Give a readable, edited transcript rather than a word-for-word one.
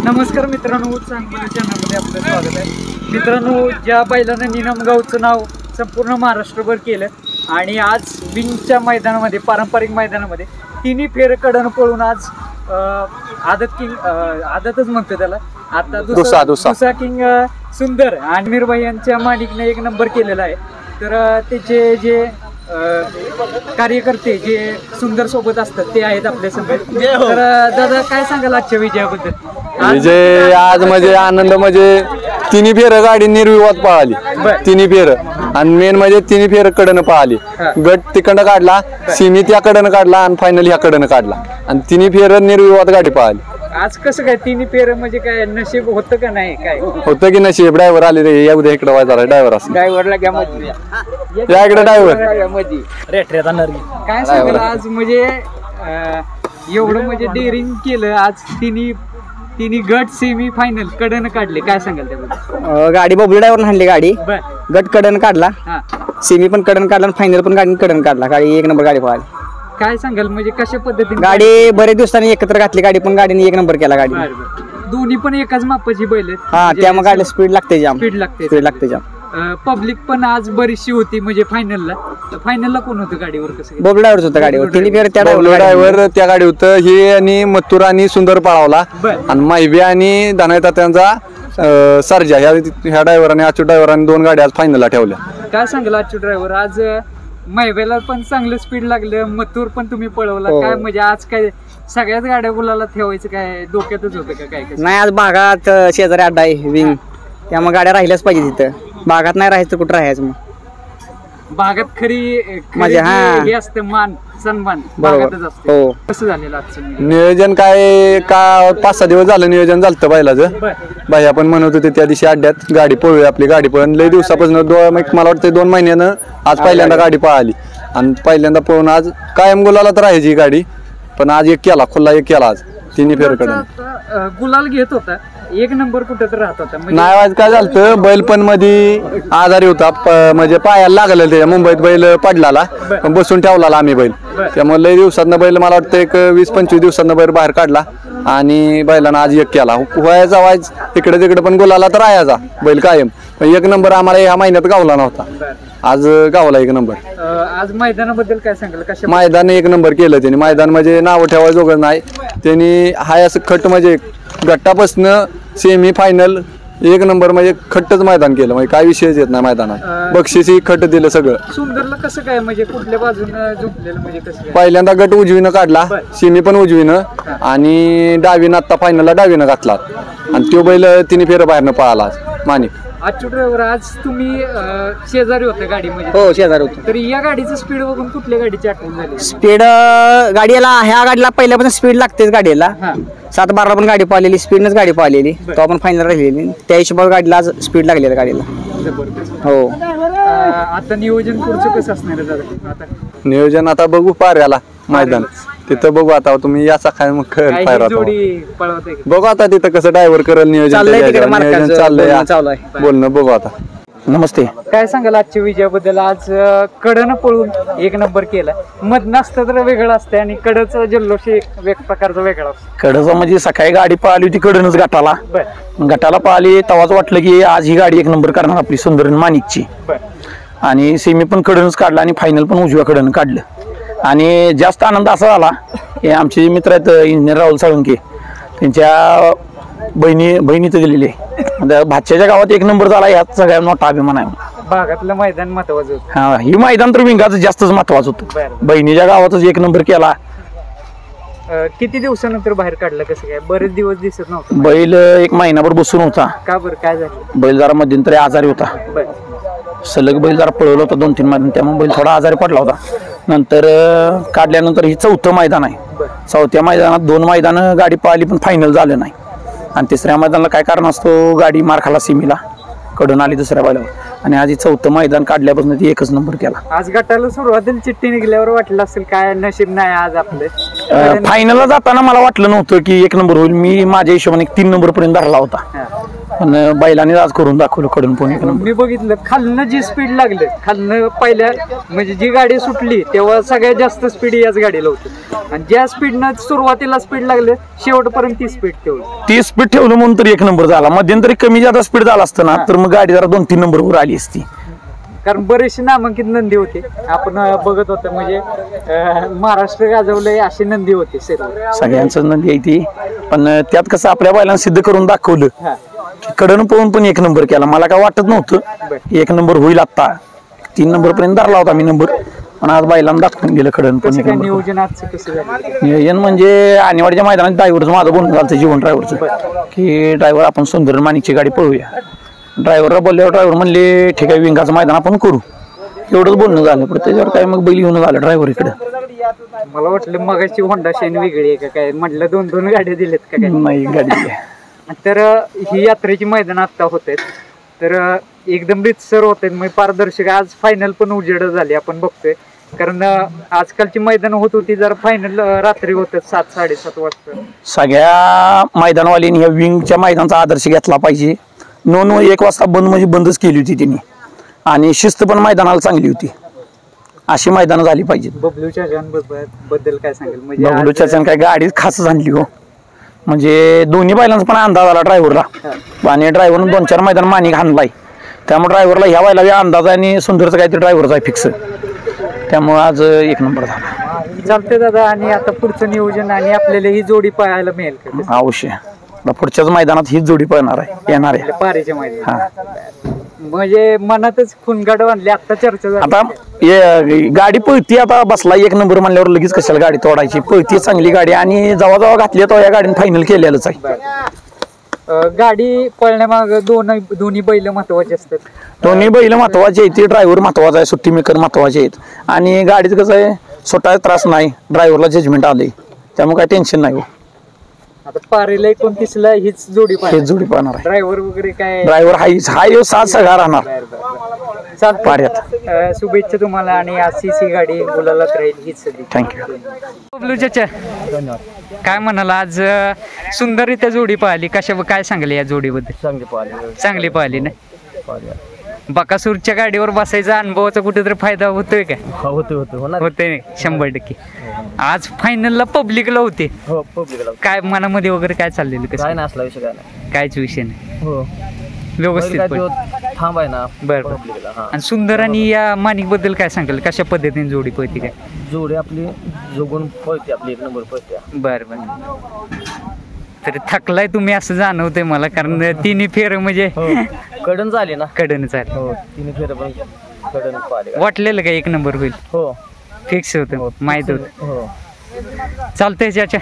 नमस्कार मित्रांनो, चांगलं चॅनलमध्ये आपलं स्वागत आहे। मित्रांनो, ज्या बैलानं निनामगावचं नाव संपूर्ण महाराष्ट्रभर केलं आणि आज बिनच्या मैदानामध्ये, पारंपरिक मैदानामध्ये तिन्ही फेर कडन पळून आज आदतच म्हणतो त्याला, आता दुसरा किंग सुंदर आणि भाई यांच्या मालिकने एक नंबर केलेला आहे। तर त्याचे जे कार्यकर्ते जे सुंदर सोबत असतात ते आहेत आपल्या समोर। तर दादा, काय सांगाल आजच्या विजयाबद्दल? विजय आज म्हणजे आनंद, म्हणजे तिन्ही फेर गाडी निर्विवाद पळाली, तिन्ही फेर, आणि मेन म्हणजे तिन्ही फेर कडनं पळाली। गट तिकडनं काढला, सिमी त्या कडनं काढला आणि फायनल ह्या कडनं काढला, आणि तिन्ही फेर निर्विवाद गाडी पळाली। आज कसं काय तिन्ही फेर म्हणजे काय नशीब होतं का नाही? काय होतं की नशीब? ड्रायव्हर आले रे, या उद्या इकडे व्हायचा ड्रायव्हर असं, ड्रायव्हरला घ्या मध्ये, या इकडे ड्रायव्हर काय सांगाल आज? म्हणजे एवढं म्हणजे डेअरिंग केलं आज, तिन्ही गट सेमी फायनल कडन काढले, काय सांगाल त्याबद्दल? गाडी बबलू ड्रायव्हर हाणली गाडी, गट कडन काढला, सेमी पण कडन काढला, फायनल पण गाडी कडन काढला। गाडी एक नंबर गाडी पळाली। काय सांगाल म्हणजे कशा पद्धतीने गाडी बरेच दिवसांनी एकत्र घातली गाडी, पण गाडीने एक नंबर केला गाडी। दोन्ही पण एकाच मापाची बैल आहेत, हा, त्यामुळे गाडीला स्पीड लागते जाम, स्पीड लागते जाम। पब्लिक पण आज बरीचशी होती, म्हणजे फायनलला कोण होतं गाडीवर? कसं बबलू ड्रायव्हर होता गाडीवर, तिन्ही फेर त्या ड्रायव्हर त्या गाडी होतं। हे आणि मथुर आणि सुंदर पळावला, आणि माहिबी आणि धनायता त्यांचा सर्जा, ह्या ड्रायव्हरांनी, अच्युत ड्रायव्हरांनी दोन गाड्या आज फायनलला ठेवल्या। काय सांगाल अच्युत ड्रायव्हर? आज माहिबेला पण चांगलं स्पीड लागलं, मथुर पण तुम्ही पळवला, काय म्हणजे आज काय सगळ्याच गाड्या गुलाला ठेवायचं काय डोक्यातच होतं का? काय नाही, आज भागात शेजारी अड्डा आहे विंग, त्यामुळे गाड्या राहिल्याच पाहिजे तिथं। भागात नाही राहायचं, कुठं राहायचं? मग भागात खरी म्हणजे हे असते, मान सन्मान भागातच असते। हो, कसं झालेलं आजचं नियोजन? काय का 5-6 दिवस झालं नियोजन झालं बैलाचं। भाई पण म्हणत होते त्या दिवशी अड्ड्यात गाडी पळूया, आपली गाडी पळून लई दिवसापासून, मला वाटतं 2 महिन्यानं आज पहिल्यांदा गाडी पळाली, आणि पहिल्यांदा पळून आज कायम गुलाला तर राहायची गाडी, पण आज एक केला, खुल्ला एक केला आज तिन्ही फेरकडे गुलाल घेत होता, एक नंबर कुठं तर राहत होता। नाही, आज काय झालं, बैल पण मध्ये आजारी होता, म्हणजे पायाला लागलेला त्याच्या, मुंबईत बैल पडलाला, बसून ठेवला आम्ही बैल, त्यामुळे लई दिवसातनं बैल, मला वाटतं एक 20-25 दिवसातनं बैल बाहेर काढला, आणि बैलानं आज एक केला। व्हायचा वाज इकडे तिकडे पण गुलाला तर राहायचा बैल कायम, एक नंबर आम्हाला ह्या महिन्यात गावला नव्हता, आज गावला एक नंबर। आज मैदानाबद्दल काय सांगाल? कशा मैदान एक नंबर केलं त्यांनी, मैदान म्हणजे नाव ठेवायचं नाही, त्यांनी हाय असं खट, म्हणजे गट्टापासून सेमी फायनल एक नंबर, म्हणजे खट्टच मैदान केलं, म्हणजे काय विषयच येत नाही मैदानात, बक्षिसी खट दिलं सगळं। सुंदरला कसं काय, म्हणजे कुठल्या बाजूनं झुकलेलं, म्हणजे कसं? पहिल्यांदा गट उजवीनं काढला, सेमी पण उजवीनं, आणि डावीनं आता फायनलला डावीनं घातला, आणि तो बैल तिन्ही फेर बाहेरनं पळाला माणिक। अच्युत ड्रायव्हर, आज तुम्ही शेजारी होते गाडीमध्ये? हो, शेजारी होतो। तर या गाडीचं स्पीड बघून कुठल्या गाडीची आठवण झाली? स्पीड गाडीला, ह्या गाडीला पहिल्यापासून स्पीड लागतेच गाडीला, 7-12 पण गाडी पाहिलेली, स्पीडनच गाडी पाहिलेली, तो आपण फायनल राहिलेली, त्या हिशोबाने गाडीला आज स्पीड लागलेलं गाडीला। हो, आता नियोजन पुढचं कसं असणार आहे आता? नियोजन आता बघू पाऱ्याला मैदान, तिथं बघू आता, तुम्ही या सकाळी मग बघू आता तिथं कसं ड्रायव्हर करेल नियोजन चाललंय, बोलणं बघू आता। नमस्ते, काय सांगाल आजच्या विजयाबद्दल? आज कडनं पळून एक नंबर केला, मधनं असतं तर वेगळं असतं, आणि कडचं जल्लोष एक प्रकारचा वेगळा असतो। कडचं म्हणजे सकाळी गाडी पळाली होती कडनच गटाला पळाली, तेव्हाच वाटलं की आज ही गाडी एक नंबर करणार आपली सुंदर माणिकची, आणि सेमी पण कडनच काढला, आणि फायनल पण उजव्या कडनं काढलं। आणि जास्त आनंद असा झाला की आमचे मित्र आहेत इंजिनियर राहुल साळुंके, त्यांच्या बहिणीचं दिलेली आहे, भाच्याच्या गावात एक नंबर झाला, यात सगळ्यात मोठा अभिमान आहे। भागातलं मैदान महत्वाचं होतं, हा, ही मैदान तर विंगाचं जास्तच महत्वाचं होतं, बहिणीच्या गावातच एक नंबर केला। किती दिवसानंतर बाहेर काढलं? कसं काय? बरेच दिवस दिसत नव्हतं बैल, 1 महिनाभर बसून होता। का बरं, काय झालं? बैल जरा मध्यंतरी आजारी होता, सलग बैल जरा पळवलं होतं 2-3 मैदान, त्यामुळे बैल थोडा आजारी पडला होता। नंतर काढल्यानंतर ही 4थं मैदान आहे, 4थ्या मैदानात 2 मैदान गाडी पळाली, पण फायनल झालं नाही, आणि 3ऱ्या मैदानाला काय कारण असतो, गाडी मार खाला सीमेला, कडून आली 2ऱ्या बैलावर, आणि आज 4थं मैदान काढल्यापासून ती एकच नंबर केला। आज गटाला सुरुवातीला चिठ्ठी निघल्यावर वाटलं असेल काय नशीब नाही आज आपलं? फायनलला जाताना मला वाटलं नव्हतं की एक नंबर होईल, मी माझ्या हिशोबाने 3 नंबर पर्यंत धरला होता, पण बैलाने आज करून दाखवलं कडून पण एक नंबर. मी बघितलं खालनं जी स्पीड लागलं, खालनं पहिल्या म्हणजे जी गाडी सुटली तेव्हा सगळ्यात जास्त स्पीड याच गाडीला होती, आणि ज्या स्पीडनं सुरुवातीला स्पीड लागलं शेवटपर्यंत ती स्पीड ठेवली. ती स्पीड ठेवलं म्हणून तर एक नंबर झाला. मध्यंतरी कमी जादा स्पीड झाला असतं ना तर मग गाडी जरा 2-3 नंबर वर आली असती. कारण बरेचसे नामांकित नंदी होते आपण बघत होतो, म्हणजे महाराष्ट्र गाजवलंय अशी नंदी होते सर्व. सगळ्यांचं नंदी आहे ती, पण त्यात कसं आपल्या बैलांना सिद्ध करून दाखवलं. हा कडन पळून पण एक नंबर केला. मला काय वाटत नव्हतं एक नंबर होईल. आता 3 नंबर पर्यंत धरला होता मी नंबर, पण आज बैलांना दाखवून गेलं कडन पण कसं एक काय नंबर. नियोजन आजचं कसं झालं? नियोजन म्हणजे आणेवाडीच्या मैदानात ड्रायव्हरचं माझं बोलणं झालं जीवन ड्रायव्हरचं की ड्रायव्हर आपण सुंदर माणिकची गाडी पळवूया. ड्रायव्हरला बोलल्यावर ड्रायव्हर म्हणले ठीक आहे विंगाचं मैदान आपण करू, एवढंच बोलणं झालं. पण त्याच्यावर काय मग बैल घेऊन झालं ड्रायव्हर इकडे. मला वाटलं मगाची होंडा शाईन वेगळी आहे का काय, म्हटलं 2-2 गाड्या दिल्यात का काय. नाही गाडी तर ही यात्रेची मैदान आता होत आहेत, तर एकदम रितसर होत आहेत, म्हणजे पारदर्शक. आज फायनल पण उजेड झाली आपण बघतोय, कारण आजकालची मैदान होत होती जरा फायनल रात्री होत 7-7:30 वाजता. सगळ्या मैदानवाल्यांनी ह्या विंगच्या मैदानाचा आदर्श घेतला पाहिजे. 9-1 वाजता बंद म्हणजे बंदच केली होती त्यांनी, आणि शिस्त पण मैदानाला चांगली होती. अशी मैदानं झाली पाहिजेत. बबलू बद्दल काय सांगेल? म्हणजे बबलू चाचान काय गाडी खासच आणली हो, म्हणजे दोन्ही बैलांचा पण अंदाज आला ड्रायव्हरला, आणि ड्रायव्हरनं 2-4 मैदान मानिक हाणलाय. त्यामुळे ड्रायव्हरला ह्या बैला अंदाज आहे, आणि सुंदरचं काहीतरी ड्रायव्हरचा आहे फिक्स. त्यामुळे आज एक नंबर झाला. चालतंय दादा. आणि आता पुढचं नियोजन आणि आपल्याला ही जोडी पाहायला मिळेल का? अवश्य पुढच्याच मैदानात हीच जोडी पळणार आहे, येणार आहे. पारेच्या मैदान हा म्हणजे मनातच खुनगाड आणली आता चर्चा झाली. आता गाडी पळती, आता बसला एक नंबर म्हणल्यावर लगेच कशाला गाडी तोडायची. पळती चांगली गाडी, आणि जेव्हा जेव्हा घातली तेव्हा या गाडीने फायनल केलेलंच आहे. गाडी पळण्यामाग दोन्ही बैल महत्वाचे असतात. दोन्ही बैल महत्वाचे आहेत, ड्रायव्हर महत्वाचा आहे, सुट्टी मेकर महत्वाचे आहेत. आणि गाडीचं कसं आहे स्वतःचा त्रास नाही, ड्रायव्हरला जजमेंट आले, त्यामुळे काय टेन्शन नाही हो. आता पारेला 29ला हीच जोडी हेच जोडी पाहणार आहे. ड्रायव्हर वगैरे काय? ड्रायव्हर हाय साथ सगळा राहणार चालतंय. पाऱ्यात. शुभेच्छा तुम्हाला, आणि अशी गाडी गुलालात राहील हीच सगळी. थँक्यू. बबलू चाचा काय म्हणाला? आज सुंदररित्या जोडी पाहिली, कशा काय सांगले या जोडीबद्दल? चांगली पाहिली ना. बकासूरच्या गाडीवर बसायचा अनुभवाचा कुठेतरी फायदा होतोय का? होतोय 100%. आज फायनलला पब्लिकला होते, काय मनामध्ये वगैरे काय चाललेलं? काय नाही असला विषय, काय नाही, कायच विषय नाही, हो व्यवस्थित थांब आहे ना. बरं. आणि सुंदर आणि या माणिक बद्दल काय सांगाल? कशा पद्धतीने जोडी पळते काय? जोडी आपली जोगून पळते, आपली एक नंबर पळते. बरं. तरी थकलाय तुम्ही असं जाणवतंय मला, कारण 3 फेर म्हणजे कडन झाली ना. कडन चालेल. हो 3 फेर पण कडन पाहिले. वाटलेलं का 1 नंबर होईल? हो फिक्स होतं, माहित होतं. हो चालतंय चाचा.